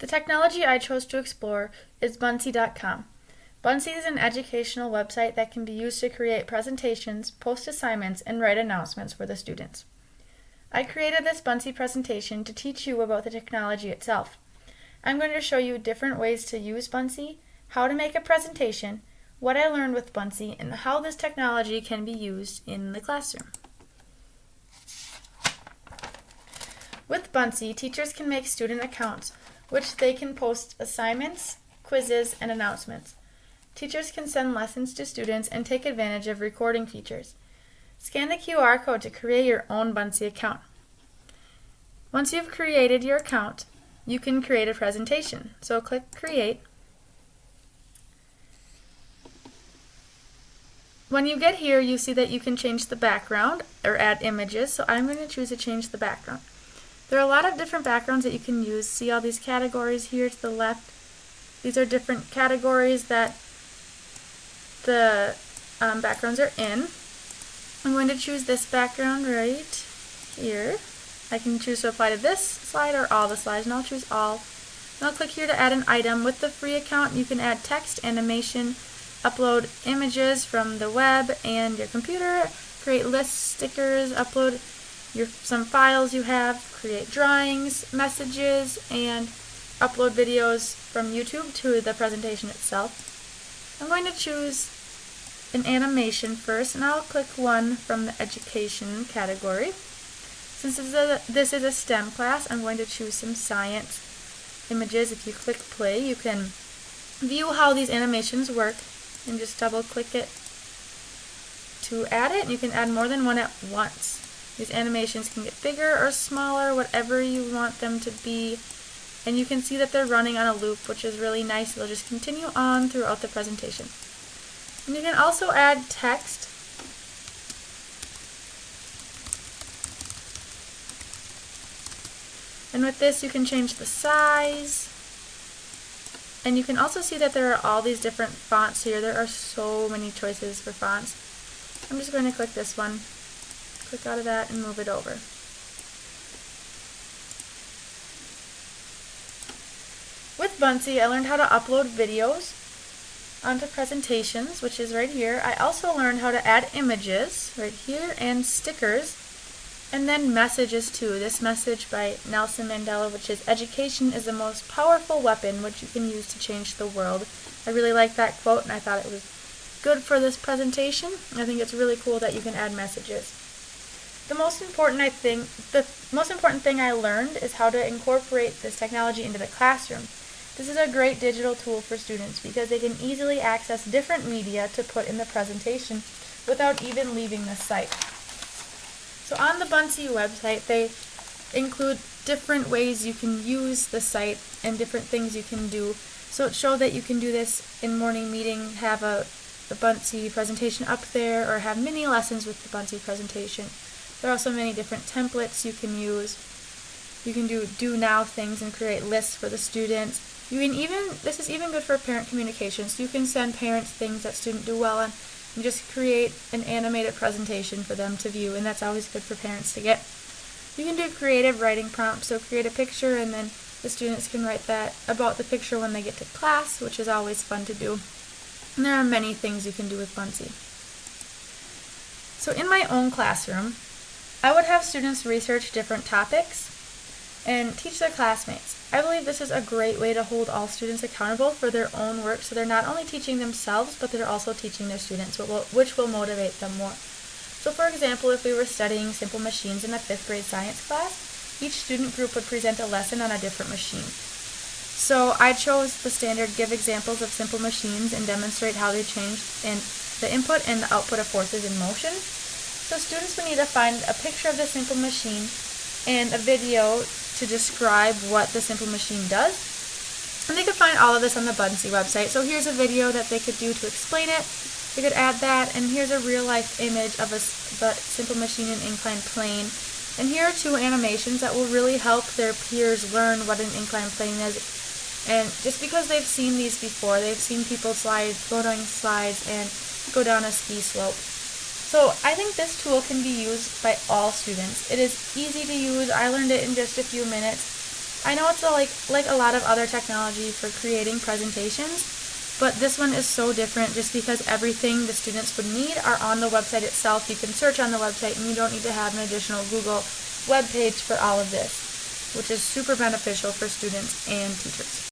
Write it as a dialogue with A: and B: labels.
A: The technology I chose to explore is Buncee.com. Buncee is an educational website that can be used to create presentations, post assignments, and write announcements for the students. I created this Buncee presentation to teach you about the technology itself. I'm going to show you different ways to use Buncee, how to make a presentation, what I learned with Buncee, and how this technology can be used in the classroom. With Buncee, teachers can make student accounts, which they can post assignments, quizzes, and announcements. Teachers can send lessons to students and take advantage of recording features. Scan the QR code to create your own Buncee account. Once you've created your account, you can create a presentation. So click Create. When you get here, you see that you can change the background or add images, so I'm going to choose to change the background. There are a lot of different backgrounds that you can use. See all these categories here to the left? These are different categories that the backgrounds are in. I'm going to choose this background right here. I can choose to apply to this slide or all the slides, and I'll choose all. And I'll click here to add an item. With the free account, you can add text, animation, upload images from the web and your computer, create lists, stickers, upload some files you have, create drawings, messages, and upload videos from YouTube to the presentation itself. I'm going to choose an animation first, and I'll click one from the education category. Since this is a STEM class, I'm going to choose some science images. If you click play, you can view how these animations work and just double click it to add it. You can add more than one at once. These animations can get bigger or smaller, whatever you want them to be. And you can see that they're running on a loop, which is really nice. They'll just continue on throughout the presentation. And you can also add text. And with this, you can change the size. And you can also see that there are all these different fonts here. There are so many choices for fonts. I'm just going to click this one. Click out of that and move it over. With Buncee, I learned how to upload videos onto presentations, which is right here. I also learned how to add images right here and stickers, and then messages too. This message by Nelson Mandela, which is "Education is the most powerful weapon which you can use to change the world." I really like that quote, and I thought it was good for this presentation. I think it's really cool that you can add messages. The most important thing I learned is how to incorporate this technology into the classroom. This is a great digital tool for students because they can easily access different media to put in the presentation without even leaving the site. So on the Buncee website, they include different ways you can use the site and different things you can do. So it shows that you can do this in morning meeting, have a Buncee presentation up there, or have mini lessons with the Buncee presentation. There are also many different templates you can use. You can do now things and create lists for the students. This is even good for parent communications. You can send parents things that students do well on and just create an animated presentation for them to view, and that's always good for parents to get. You can do creative writing prompts, so create a picture and then the students can write that about the picture when they get to class, which is always fun to do. And there are many things you can do with Buncee. So in my own classroom, I would have students research different topics and teach their classmates. I believe this is a great way to hold all students accountable for their own work, so they're not only teaching themselves, but they're also teaching their students, which will motivate them more. So for example, if we were studying simple machines in a 5th grade science class, each student group would present a lesson on a different machine. So I chose the standard give examples of simple machines and demonstrate how they change in the input and the output of forces in motion. So students would need to find a picture of the simple machine and a video to describe what the simple machine does. And they could find all of this on the Buncee website. So here's a video that they could do to explain it. They could add that, and here's a real-life image of the simple machine and inclined plane. And here are 2 animations that will really help their peers learn what an inclined plane is. And just because they've seen these before, they've seen people go down slides and go down a ski slope. So I think this tool can be used by all students. It is easy to use. I learned it in just a few minutes. I know it's like a lot of other technology for creating presentations, but this one is so different just because everything the students would need are on the website itself. You can search on the website and you don't need to have an additional Google web page for all of this, which is super beneficial for students and teachers.